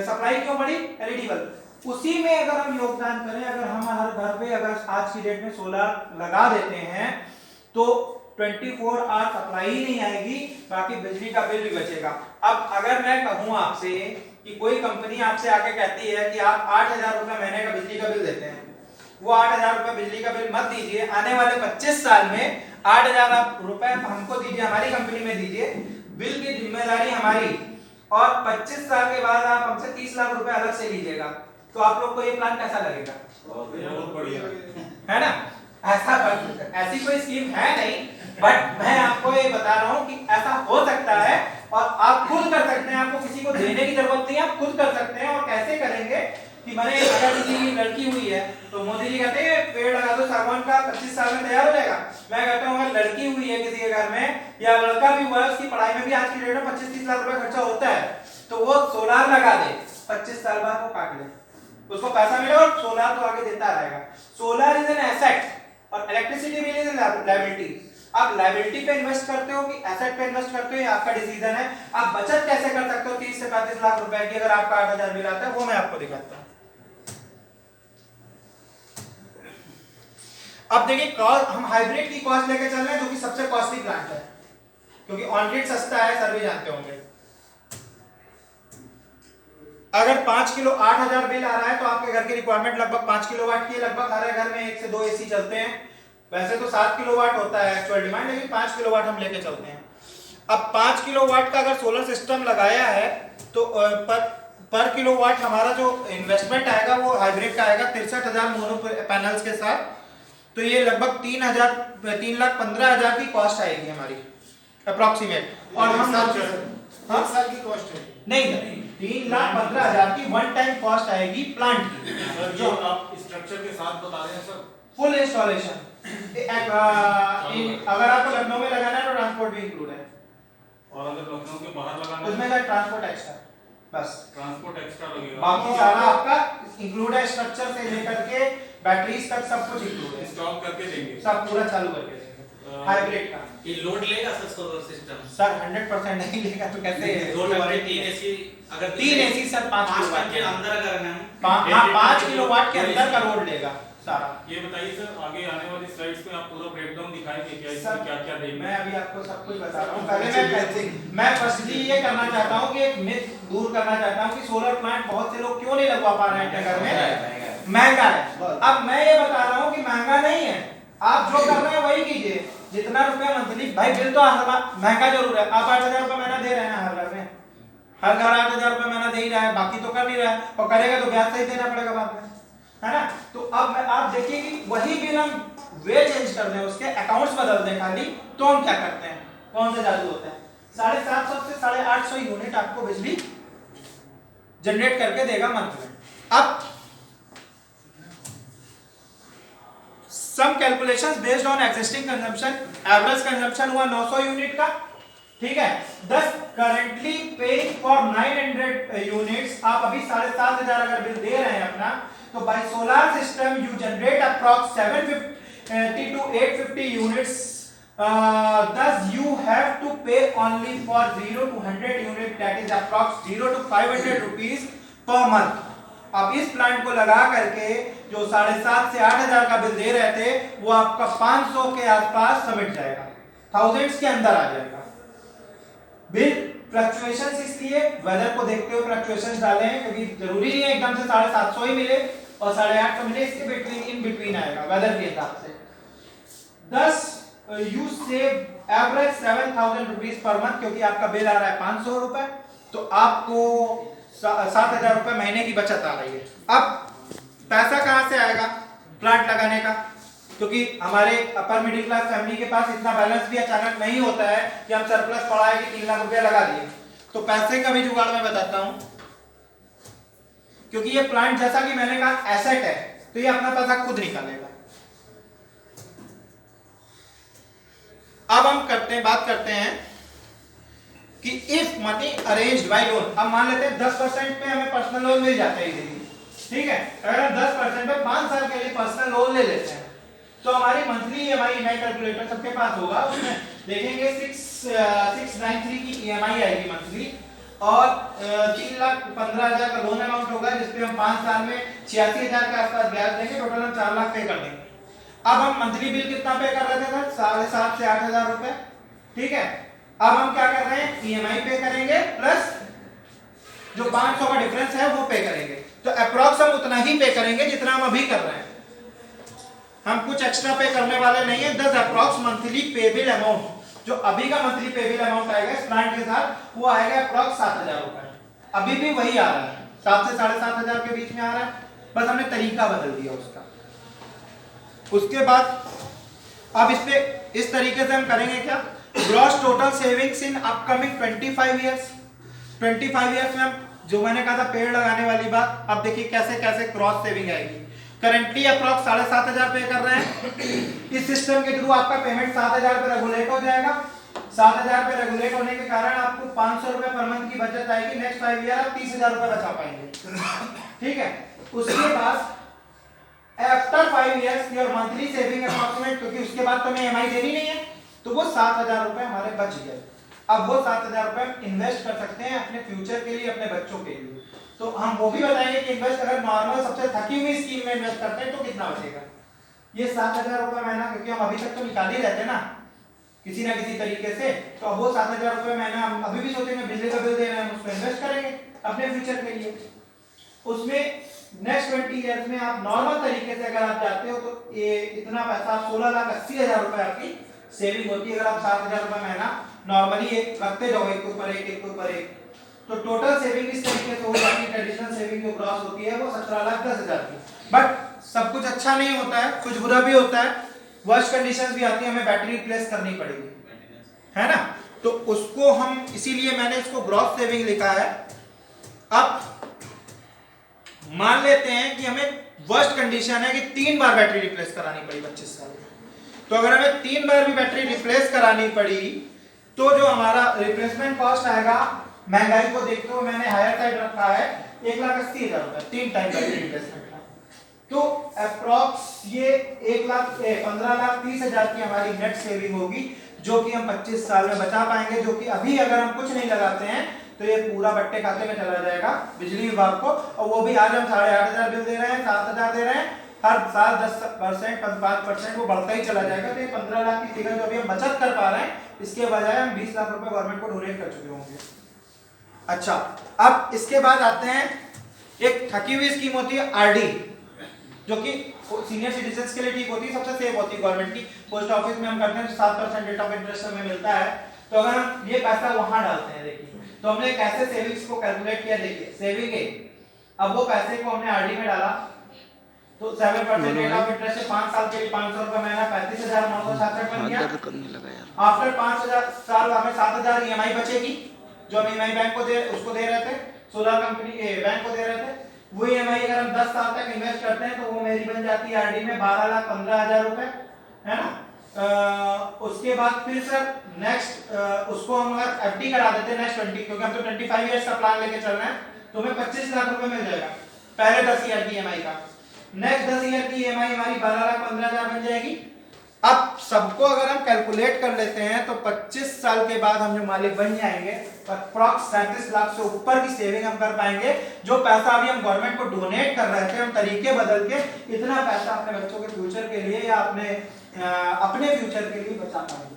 Supply क्यों बढ़ी? LED bulb. उसी में अगर हम योगदान करें, अगर हम हर घर पे अगर आज की डेट में सोलर लगा देते हैं तो 24 आवर सप्लाई ही नहीं आएगी, बाकी बिजली का बिल भी बचेगा। अब अगर मैं कहूं आपसे कि कोई कंपनी आपसे आके कहती है कि आप 8,000 रुपए महीने का बिजली का बिल देते हैं, वो 8,000 रुपए बिजली का बिल मत दीजिए, आने वाले 25 साल में 8,000 रुपए हमको दीजिए, हमारी कंपनी में दीजिए, बिल की जिम्मेदारी हमारी, और 25 साल के बाद आप हमसे 30 लाख रुपए अलग से लीजिएगा, तो आप लोग को ये प्लान कैसा लगेगा? बहुत बढ़िया है ना? ऐसी कोई स्कीम है नहीं, बट मैं आपको ये बता रहा हूँ कि ऐसा हो सकता है और आप खुद कर सकते हैं, आपको किसी को देने की जरूरत नहीं है, आप खुद कर सकते हैं। और कैसे करेंगे कि मैंने अगर किसी की लड़की हुई है तो मोदी जी कहते हैं पेड़ लगा दो सागवान का, 25 साल में तैयार हो जाएगा। मैं कहता हूँ अगर लड़की हुई है किसी के घर में या लड़का भी हुआ है, उसकी पढ़ाई में भी आज की डेट में 25-30 लाख रुपए खर्चा होता है, तो वो सोलार लगा दे, 25 साल बाद वो काट ले, उसको पैसा मिलेगा और सोलार तो आगे देता रहेगा। सोलार इज एन एसेट और इलेक्ट्रिसिटी बिल इज लायबिलिटी। आप लायबिलिटी पे इन्वेस्ट करते हो कि एसेट पे इन्वेस्ट करते हो, ये आपका डिसीजन है। आप बचत कैसे कर सकते हो 30 से 35 लाख रुपए की अगर आपका 8,000 बिल आता है, वो मैं आपको दिखाता हूं। अब देखिए हम हाइब्रिड की कॉस्ट लेके चल रहे हैं, जो कि सबसे कॉस्टली प्लांट है, क्योंकि ऑन ग्रिड सस्ता है, सर भी जानते होंगे। अगर 5 किलो 8,000 बिल आ रहा है तो आपके घर की रिक्वायरमेंट लगभग 5 किलोवाट की है, लगभग हर घर में 1 से 2 एसी चलते हैं। वैसे तो 7 किलोवाट होता है एक्चुअल डिमांड, लेकिन 5 किलोवाट हम लेके चलते हैं। अब 5 किलोवाट का अगर सोलर सिस्टम लगाया है तो पर किलोवाट हमारा जो इन्वेस्टमेंट आएगा वो हाइब्रिड का आएगा 63,000 मोनो पैनल्स के साथ, तो ये लगभग 3,15,000 की कॉस्ट आएगी हमारी अप्रोक्सीमेट। और हम साल की कॉस्ट है नहीं, 3,15,000 की वन टाइम कॉस्ट आएगी प्लांट की। सर जो आप स्ट्रक्चर के साथ बता रहे हैं सर, फुल इंस्टॉलेशन। अगर आपको लखनऊ में लगाना है तो ट्रांसपोर्ट भी इंक्लूड है, और अगर लखनऊ के बाहर लगाना है उसमें का ट्रांसपोर्ट एक्स्ट्रा, बस ट्रांसपोर्ट एक्स्ट्रा लगेगा। बाकी सारा आपका इंक्लूड है, स्ट्रक्चर से लेकर के बैटरीज तक सब कुछ इंक्लूड है, इंस्टॉल करके देंगे, सब पूरा चालू करके देंगे। हाइब्रिड का ये लोड लेगा सर सोलर सिस्टम? सर 100% नहीं लेगा तो कैसे? 3 एसी, अगर 3 एसी सर 5 किलोवाट के अंदर अगर हम 5 किलोवाट के अंदर का लोड लेगा सारा। ये बताइए सर, आगे आने वाली स्लाइड्स पे आप पूरा ब्रेकडाउन दिखाएंगे क्या, सर इसमें क्या क्या देंगे? मैं अभी आपको सब कुछ बता रहा हूँ। पहले मैं फर्स्टली ये करना चाहता हूँ कि एक मिथ दूर करना चाहता हूँ कि सोलर प्लांट बहुत से लोग क्यों नहीं लगवा पा रहे हैं घर में, महंगा है। अब मैं ये बता रहा हूँ कि महंगा नहीं है, आप जो कर रहे हैं वही कीजिए। जितना रुपया मंथली, भाई बिल तो महंगा जरूर है, आप 8,000 रुपए महीना दे रहे हैं हर घर में, हर घर 8,000 रुपए महीना दे ही रहा है, बाकी तो कर नहीं रहा है, और करेगा तो ब्याज सही देना पड़ेगा बाद में, है ना? तो अब आप देखिए कि वही बिल हम वे चेंज कर दें, उसके अकाउंट्स बदल दें खाली, तो हम क्या करते हैं, कौन सा जादू होता है? 750 से 850 यूनिट आपको बिजली जनरेट करके देगा मंथ में। अब some calculations based on existing consumption, average consumption हुआ 900 यूनिट का, ठीक है। 10 करंटली पेइंग फॉर 900 यूनिट्स, आप अभी 7,500 अगर बिल दे रहे हैं अपना, तो bye solar system you generate approx 750 to 850 units, thus you have to pay only for 0 to 100 unit, that is approx 0 to 500 rupees per month। आप इस प्लांट को लगा करके जो 7,500 से 8,000 का बिल दे रहे थे, वो आपका 500 के आसपास समिट जाएगा, थाउजेंड्स के अंदर आ जाएगा। बिल फ्लक्चुएशंस इसलिए वेदर को देखते हुए फ्लक्चुएशंस डाले हैं, क्योंकि जरूरी नहीं है एकदम से 750 ही मिले और 850 मिले, इसके बिटवीन इन बिटवीन आएगा वेदर के हिसाब से। 10 you save average 7,000 rupees per month, क्योंकि आपका बिल आ रहा है 500 रुपए, तो आपको 7,000 रुपए महीने की बचत आ रही है। अब पैसा कहां से आएगा प्लांट लगाने का, क्योंकि हमारे अपर मिडिल क्लास फैमिली के पास इतना बैलेंस भी अचानक नहीं होता है कि हम सरप्लस पड़ा है कि 3 लाख रुपया लगा दिए। तो पैसे का भी जुगाड़ मैं बताता हूं, क्योंकि ये प्लांट जैसा कि मैंने कहा एसेट है, तो ये अपना पैसा खुद निकालेगा। अब हम बात करते हैं कि if money arranged bye loan, अब मान लेते हैं 10% पे हमें पर्सनल लोन मिल जाता है इजीली, ठीक है। अगर हम 10% पे 5 साल के लिए पर्सनल लोन ले लेते हैं, तो हमारी मंथली ईएमआई कैलकुलेटर सबके पास होगा, उसमें देखेंगे 693 की ईएमआई आएगी मंथली। और 3,15,000 का लोन अमाउंट होगा जिसपे हम 5 साल में 86,000 के आसपास ब्याज देंगे, टोटल हम 4 लाख पे कर देंगे। अब हम मंथली बिल कितना पे कर रहे थे सर? 7,500 से 8,000 रुपए, ठीक है। अब हम क्या कर रहे हैं, ईएमआई पे करेंगे प्लस जो 500 का डिफरेंस है वो पे करेंगे। तो अप्रॉक्स हम उतना ही पे करेंगे जितना हम अभी कर रहे हैं, हम कुछ एक्स्ट्रा पे करने वाले नहीं है। 10 अप्रॉक्स मंथली पेबल अमाउंट, जो अभी का मंथली पेबल अमाउंट आएगा इस प्लांट के साथ, वो आएगा अप्रॉक्स 7,000 रुपए। अभी भी वही आ रहा है, 7 से 7,500 के बीच में आ रहा है, बस हमने तरीका बदल दिया उसका। उसके बाद अब इस पे इस तरीके से हम करेंगे क्या, gross total savings in upcoming 25 years. 25 years में हम, जो मैंने कहा था पेड़ लगाने वाली बात, अब देखिए कैसे कैसे क्रॉस सेविंग आएगी। करंटली अप्रॉक्स 7,500 पे कर रहे हैं, इस सिस्टम के थ्रू आपका पेमेंट 7,000 पे रेगुलेट हो जाएगा। 7,000 पे रेगुलेट होने के कारण आपको 500 रुपए पर मंथ की बचत आएगी। नेक्स्ट 5 ईयर आप 30,000 रुपए बचा पाएंगे, ठीक है। उसके बाद after 5 years your monthly saving approximate, क्योंकि उसके बाद तो हमें ईएमआई देनी नहीं है, तो वो 7,000 रुपए हमारे बच गए। अब वो 7,000 रुपए हम इन्वेस्ट कर सकते हैं अपने फ्यूचर के लिए, अपने बच्चों के लिए। तो हम वो भी बताएंगे कि इन्वेस्ट अगर नॉर्मल सबसे थकी हुई स्कीम में इन्वेस्ट करते हैं तो कितना बचेगा। ये 7,000 रुपए महीना, क्योंकि हम अभी तक तो निकाल ही रहते हैं ना किसी ना किसी तरीके से, तो अब वो 7,000 रुपए महीना हम अभी भी सोचेंगे बिजली का बिल दे रहे हैं, उसको इन्वेस्ट करेंगे अपने फ्यूचर के लिए। उसमें नेक्स्ट 20 इयर्स में आप नॉर्मल तरीके से अगर आप जाते हो तो ये इतना पैसा 16,80,000 रुपए आपकी सेविंग होती है। अगर आप 7,000 रुपए महीना नॉर्मली एक रखते जाओ, एक के ऊपर एक, एक के ऊपर एक, तो टोटल सेविंग इस तरीके से हो जाती है। ट्रेडिशनल सेविंग जो क्रॉस होती है वो 17,10,000 की। बट सब कुछ अच्छा नहीं होता है, कुछ बुरा भी होता है, वर्स्ट कंडीशंस भी आती है, हमें बैटरी रिप्लेस करनी पड़ेगी, है ना। तो उसको हम, इसीलिए मैंने इसको ग्रॉस सेविंग लिखा है। अब मान लेते हैं कि हमें वर्स्ट कंडीशन है कि 3 बार बैटरी रिप्लेस करानी पड़ी 25 साल में, तो अगर हमें 3 बार भी बैटरी रिप्लेस करानी पड़ी तो जो हमारा रिप्लेसमेंट कॉस्ट आएगा, महंगाई को देखते हुए मैंने हायर साइड रखा है 1,80,000 रुपए 3 टाइम बैटरी रिप्लेसमेंट का। तो अप्रॉक्स ये 15,30,000 की हमारी नेट सेविंग होगी, जो कि हम 25 साल में बचा पाएंगे, जो कि अभी अगर हम कुछ नहीं लगाते हैं तो ये पूरा बट्टे खाते में चला जाएगा बिजली विभाग को। और वो भी आज हम 8,500 बिल दे रहे हैं, 7,000 दे रहे हैं, हर साल 10%, 5% वो बढ़ता ही चला जाएगा। तो ये 15 लाख की फिगर जो अभी हम बचत कर पा रहे हैं, इसके बजाय हम 20 लाख रुपए गवर्नमेंट को डोनेट कर चुके होंगे। अच्छा, अब इसके बाद आते हैं, एक थकी हुई स्कीम होती है आरडी, जो कि सीनियर सिटीजन्स के लिए ठीक होती है, सबसे सेफ होती है गवर्नमेंट की। पोस्ट ऑफिस में हम करते हैं 7% रेट ऑफ इंटरेस्ट हमें मिलता है। तो अगर हम ये पैसा वहां डालते हैं, देखिए तो हमने कैसे सेविंग्स को कैलकुलेट किया, देखिए सेविंग है, अब वो पैसे को हमने आरडी में डाला तो 7% रेट ऑफ इंटरेस्ट से 5 साल के लिए 500 रुपए महीना 35,966 बन गया। आफ्टर 5,000 साल हमें 7,000 ईएमआई बचेगी, जो हम ईएमआई बैंक को उसको दे रहे थे, सोलर कंपनी बैंक को दे रहे थे। वो ईएमआई अगर हम 10 साल तक इन्वेस्ट करते हैं तो वो मेरी बन जाती है आरडी में 12,15,000 रुपए, है ना। उसके बाद फिर सर नेक्स्ट उसको हम अगर एफडी करा देते हैं नेक्स्ट 20, क्योंकि हम तो 25 इयर्स का प्लान लेके चल रहे हैं, तो हमें 25 लाख रुपए मिल जाएगा पहले 10 ईयर की ईएमआई का। नेक्स्ट 10 ईयर की ईएमआई हमारी 12,15,000 बन जाएगी। अब सबको अगर हम कैलकुलेट कर लेते हैं तो 25 साल के बाद हम जो मालिक बन जाएंगे, अप्रॉक्स 37 लाख से ऊपर की सेविंग हम कर पाएंगे। जो पैसा अभी हम गवर्नमेंट को डोनेट कर रहे थे, हम तरीके बदल के इतना पैसा अपने बच्चों के फ्यूचर के लिए या अपने फ्यूचर के लिए बचा पाएंगे।